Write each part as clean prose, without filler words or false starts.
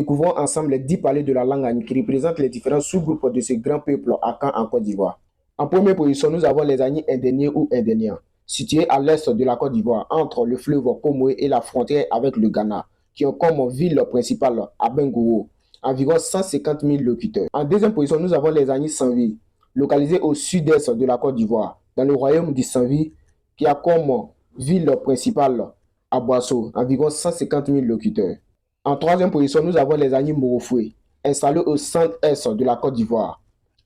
Découvrons ensemble les 10 palais de la langue Agni qui représentent les différents sous-groupes de ce grand peuple à Caen en Côte d'Ivoire. En première position, nous avons les Agni indéniens ou indéniens, situés à l'est de la Côte d'Ivoire, entre le fleuve Komoé et la frontière avec le Ghana, qui ont comme ville principale Abengouro, environ 150 000 locuteurs. En deuxième position, nous avons les Agni Sanvi, localisés au sud-est de la Côte d'Ivoire, dans le royaume du Sanvi, qui a comme ville principale à Boisseau, environ 150 000 locuteurs. En troisième position, nous avons les Agni Morofoué, installés au centre-est de la Côte d'Ivoire,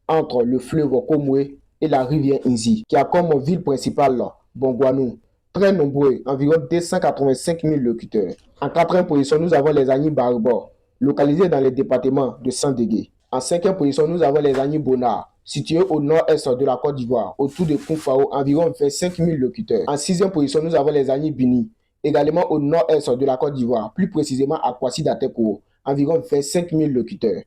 entre le fleuve Komoué et la rivière Inzi, qui a comme ville principale Bongouanou. Très nombreux, environ 285 000 locuteurs. En quatrième position, nous avons les Agni Barbo, localisés dans le département de Sandégué. En cinquième position, nous avons les Agni Bonar, situés au nord-est de la Côte d'Ivoire, autour de Koufao, environ 25 000 locuteurs. En sixième position, nous avons les Agni Bini, également au nord-est de la Côte d'Ivoire, plus précisément à Kwasi Dateko, environ 25 000 locuteurs.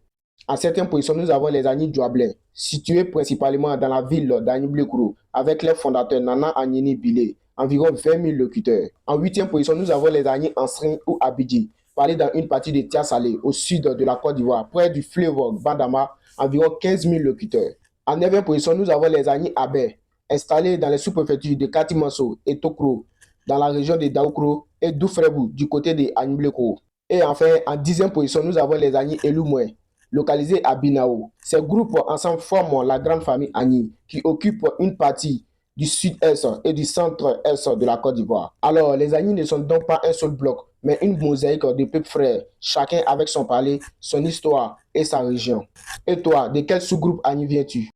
En septième position, nous avons les Agni Djouablé, situés principalement dans la ville d'Agni Blekourou, avec les fondateurs Nana Agnini Bilé, environ 20 000 locuteurs. En huitième position, nous avons les Agni Ansrin ou Abidji, parlés dans une partie de Tia-Salé, au sud de la Côte d'Ivoire, près du fleuve Bandama, environ 15 000 locuteurs. En neuvième position, nous avons les Agni Abé, installés dans les sous-préfectures de Katimanso et Tokro, dans la région de Daoukro et d'Oufrebou, du côté de Agni-Blekourou. Et enfin, en dixième position, nous avons les Agni Eloumoué, localisés à Binao. Ces groupes ensemble forment la grande famille Agni, qui occupe une partie du sud-est et du centre-est de la Côte d'Ivoire. Alors, les Agni ne sont donc pas un seul bloc, mais une mosaïque de peuples frères, chacun avec son palais, son histoire et sa région. Et toi, de quel sous-groupe Agni viens-tu?